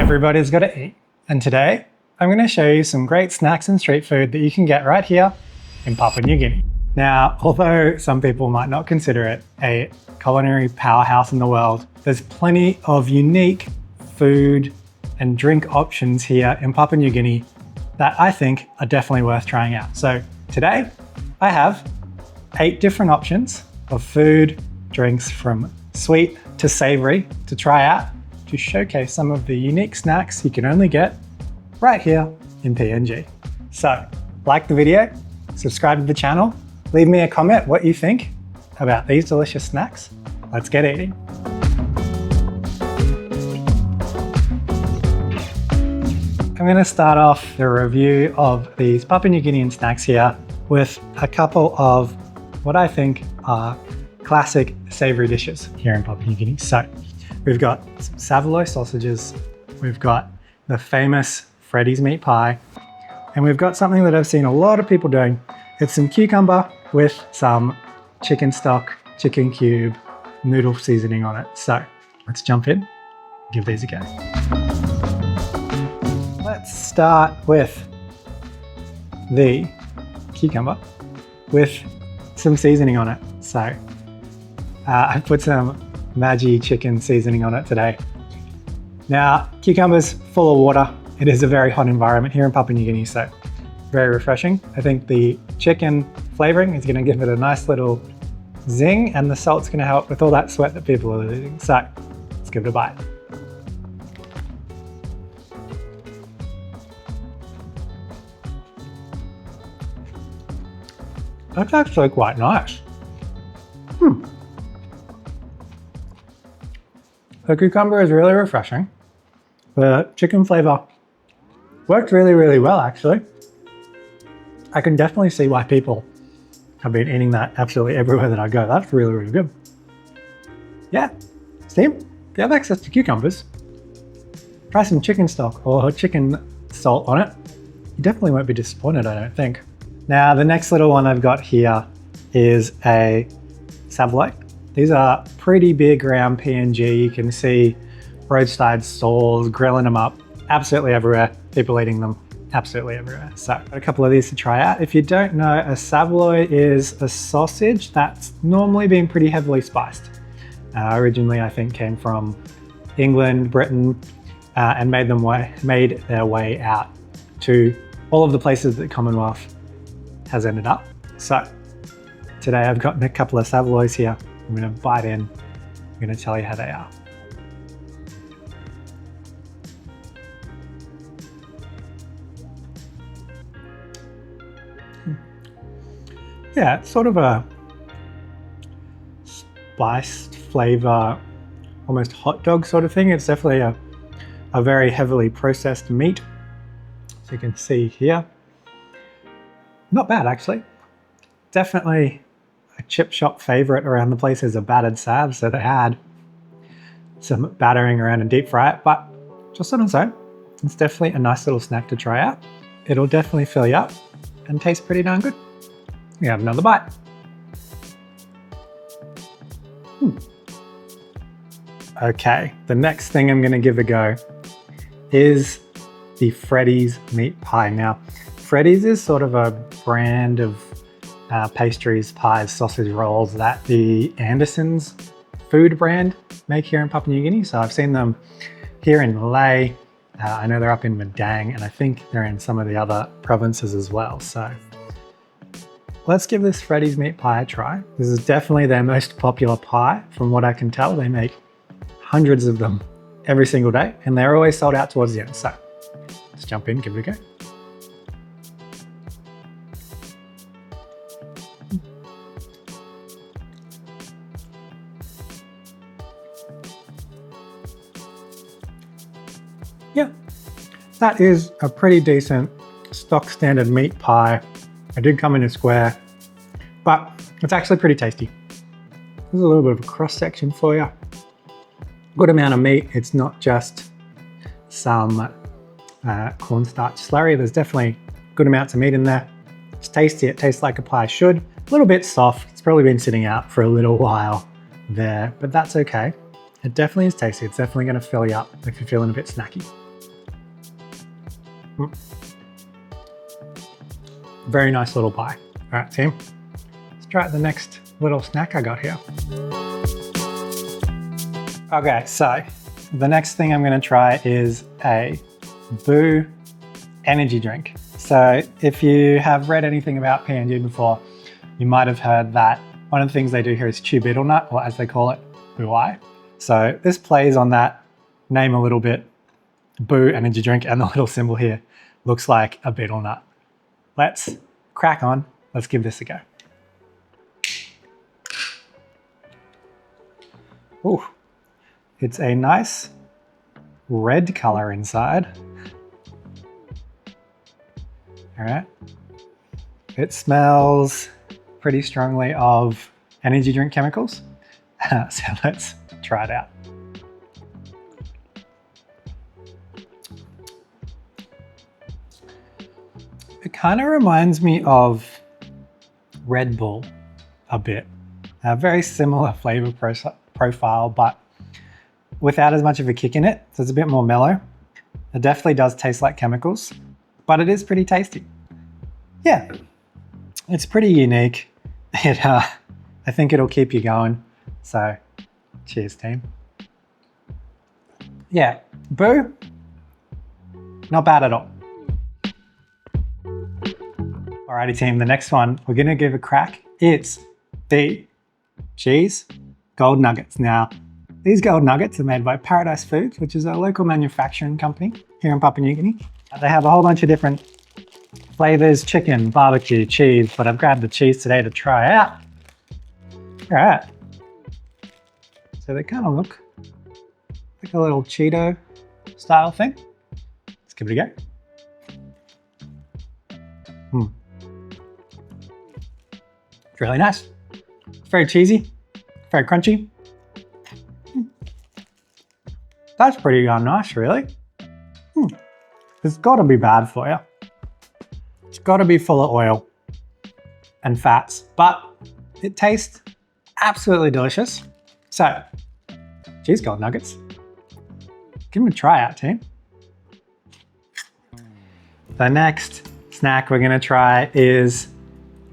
Everybody's got to eat, and today I'm going to show you some great snacks and street food that you can get right here in Papua New Guinea. Now, although some people might not consider it a culinary powerhouse in the world, there's plenty of unique food and drink options here in Papua New Guinea that I think are definitely worth trying out. So today I have 8 different options of food, drinks from sweet to savory to try out to showcase some of the unique snacks you can only get right here in PNG. So, like the video, subscribe to the channel, leave me a comment what you think about these delicious snacks. Let's get eating. I'm going to start off the review of these Papua New Guinean snacks here with a couple of what I think are classic savory dishes here in Papua New Guinea. So we've got some Saveloy sausages, we've got the famous Freddy's meat pie, and we've got something that I've seen a lot of people doing. It's some cucumber with some chicken stock, chicken cube, noodle seasoning on it. So let's jump in, give these a go. Let's start with the cucumber with some seasoning on it. So I put some Maggi chicken seasoning on it today. Now, cucumber's full of water. It is a very hot environment here in Papua New Guinea, so very refreshing. I think the chicken flavoring is going to give it a nice little zing, and the salt's going to help with all that sweat that people are losing. So let's give it a bite. That's actually quite nice. The cucumber is really refreshing. The chicken flavor worked really, really well, actually. I can definitely see why people have been eating that absolutely everywhere that I go. That's really, really good. Yeah, Steve, if you have access to cucumbers, try some chicken stock or chicken salt on it. You definitely won't be disappointed, I don't think. Now, the next little one I've got here is a Saveloy. These are pretty big around PNG. You can see roadside stalls grilling them up absolutely everywhere. People eating them absolutely everywhere. So got a couple of these to try out. If you don't know, a Saveloy is a sausage that's normally been pretty heavily spiced. Originally, I think, came from England, Britain, and made their way out to all of the places that Commonwealth has ended up. So today I've got a couple of Saveloys here. I'm going to bite in. I'm going to tell you how they are. Yeah, it's sort of a spiced flavor, almost hot dog sort of thing. It's definitely a very heavily processed meat. So you can see here. Not bad, actually. Definitely a chip shop favorite around the place is a battered Sav, so they had some battering around and deep fry it, but just on its own, it's definitely a nice little snack to try out. It'll definitely fill you up and taste pretty darn good. We have another bite. Okay, the next thing I'm going to give a go is the Freddy's meat pie. Now, Freddy's is sort of a brand of pastries, pies, sausage rolls that the Anderson's food brand make here in Papua New Guinea. So I've seen them here in Malay. I know they're up in Madang, and I think they're in some of the other provinces as well. So let's give this Freddy's meat pie a try. This is definitely their most popular pie. From what I can tell, they make hundreds of them every single day, and they're always sold out towards the end. So let's jump in, give it a go. Yeah, that is a pretty decent stock standard meat pie. It did come in a square, but it's actually pretty tasty. There's a little bit of a cross section for you. Good amount of meat. It's not just some cornstarch slurry. There's definitely good amounts of meat in there. It's tasty. It tastes like a pie should. A little bit soft. It's probably been sitting out for a little while there, but that's okay. It definitely is tasty. It's definitely going to fill you up if you're feeling a bit snacky. Very nice little pie. All right, team. Let's try the next little snack I got here. Okay, so the next thing I'm going to try is a Boo energy drink. So if you have read anything about PNG before, you might have heard that one of the things they do here is chew betel nut, or as they call it, Boo-I. So this plays on that name a little bit. Boo energy drink, and the little symbol here looks like a betel nut. Let's crack on. Let's give this a go. Ooh, it's a nice red color inside. All right. It smells pretty strongly of energy drink chemicals. So let's try it out. It kind of reminds me of Red Bull a bit. A very similar flavor profile, but without as much of a kick in it. So it's a bit more mellow. It definitely does taste like chemicals, but it is pretty tasty. Yeah, it's pretty unique. I think it'll keep you going. So cheers, team. Yeah, Boo, not bad at all. Alrighty team, the next one we're gonna give a crack. It's the cheese gold nuggets. Now, these gold nuggets are made by Paradise Foods, which is a local manufacturing company here in Papua New Guinea. They have a whole bunch of different flavors, chicken, barbecue, cheese, but I've grabbed the cheese today to try out. All right. So they kind of look like a little Cheeto style thing. Let's give it a go. It's really nice. It's very cheesy, very crunchy. That's pretty nice, really. It's got to be bad for you. It's got to be full of oil and fats, but it tastes absolutely delicious. So, cheese gold nuggets. Give them a try out, team. The next snack we're going to try is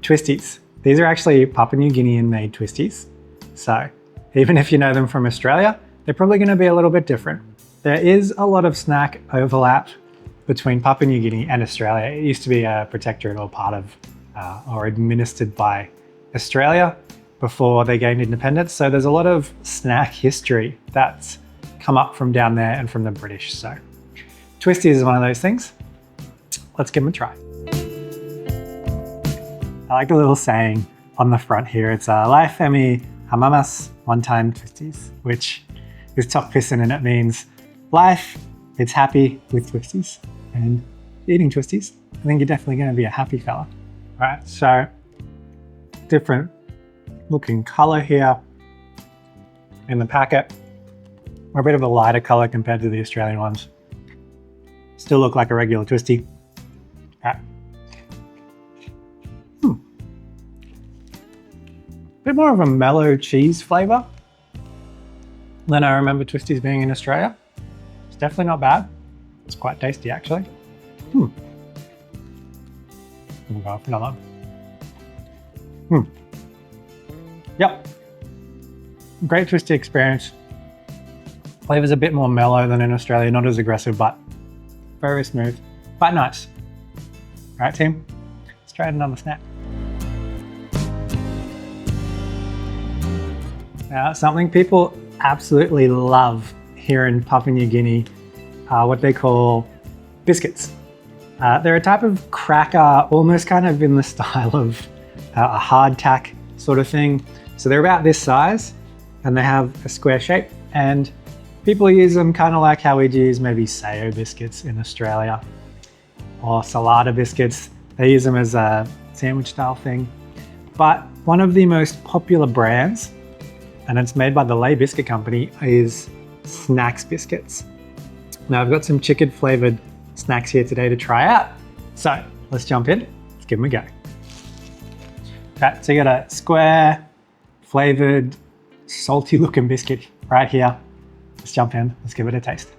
Twisties. These are actually Papua New Guinean made Twisties. So, even if you know them from Australia, they're probably going to be a little bit different. There is a lot of snack overlap between Papua New Guinea and Australia. It used to be a protectorate or part of or administered by Australia before they gained independence. So there's a lot of snack history that's come up from down there and from the British. So Twisties is one of those things. Let's give them a try. I like the little saying on the front here. It's Life Emi Hamamas One Time Twisties, which is top pissin, and it means life, it's happy with Twisties. And eating Twisties, I think you're definitely going to be a happy fella. All right, so different looking color here in the packet. A bit of a lighter color compared to the Australian ones. Still look like a regular Twistie. All right. Bit more of a mellow cheese flavor than I remember Twisties being in Australia. It's definitely not bad. It's quite tasty, actually. We'll go for another one. Yep. Great Twistie experience. Flavor's a bit more mellow than in Australia, not as aggressive, but very smooth, quite nice. All right, team, let's try another snack. Now, something people absolutely love here in Papua New Guinea are what they call biscuits. They're a type of cracker, almost kind of in the style of a hardtack sort of thing. So they're about this size and they have a square shape, and people use them kind of like how we'd use maybe Sayo biscuits in Australia or Salada biscuits. They use them as a sandwich style thing. But one of the most popular brands, and it's made by the Lay Biscuit Company, is Snax Biscuits. Now I've got some chicken flavored snacks here today to try out. So let's jump in, let's give them a go. Okay, so you got a square flavored, salty looking biscuit right here. Let's jump in, let's give it a taste.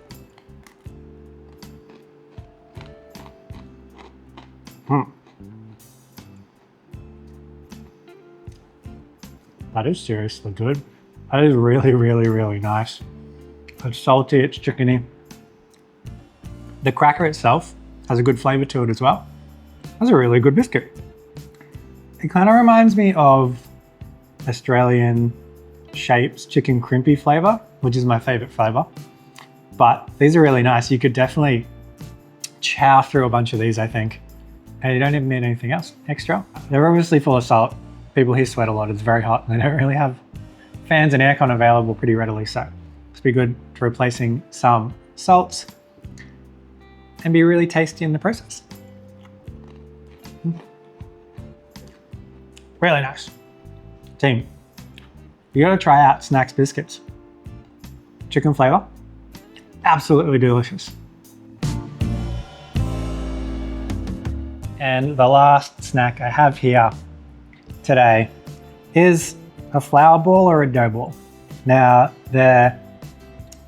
That is seriously good. That is really, really, really nice. It's salty, it's chickeny. The cracker itself has a good flavor to it as well. That's a really good biscuit. It kind of reminds me of Australian Shapes chicken crimpy flavor, which is my favorite flavor. But these are really nice. You could definitely chow through a bunch of these, I think. And you don't even need anything else extra. They're obviously full of salt. People here sweat a lot. It's very hot. And they don't really have fans and aircon available pretty readily. So it's be good to replacing some salts and be really tasty in the process. Really nice. Team, you gotta try out Snax Biscuits. Chicken flavor, absolutely delicious. And the last snack I have here today is a flour ball or a dough ball. Now, they're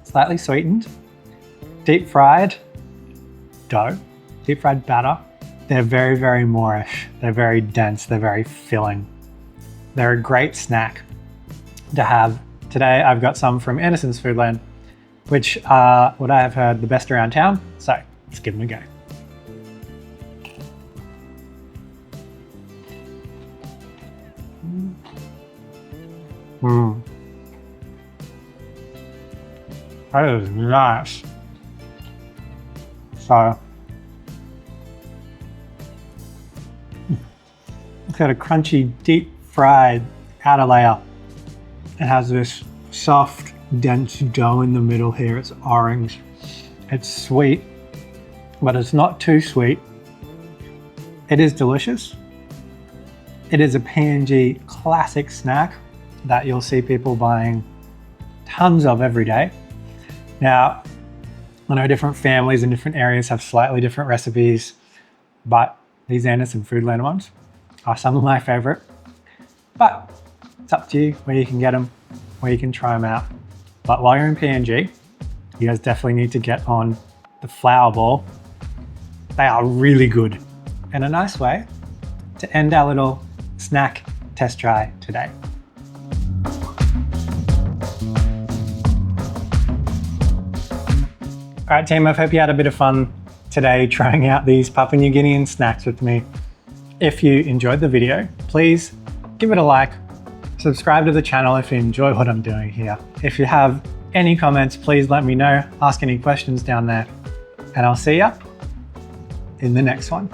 slightly sweetened, deep fried dough, deep fried batter. They're very, very moreish. They're very dense. They're very filling. They're a great snack to have. Today, I've got some from Anderson's Foodland, which are what I have heard the best around town. So let's give them a go. That is nice. So, it's got a crunchy, deep fried outer layer. It has this soft, dense dough in the middle here. It's orange. It's sweet, but it's not too sweet. It is delicious. It is a PNG classic snack that you'll see people buying tons of every day. Now, I know different families in different areas have slightly different recipes, but these Anderson Foodland ones are some of my favorite. But it's up to you where you can get them, where you can try them out. But while you're in PNG, you guys definitely need to get on the flour ball. They are really good and a nice way to end our little snack test try today. All right, team, I hope you had a bit of fun today trying out these Papua New Guinean snacks with me. If you enjoyed the video, please give it a like, subscribe to the channel if you enjoy what I'm doing here. If you have any comments, please let me know, ask any questions down there, and I'll see ya in the next one.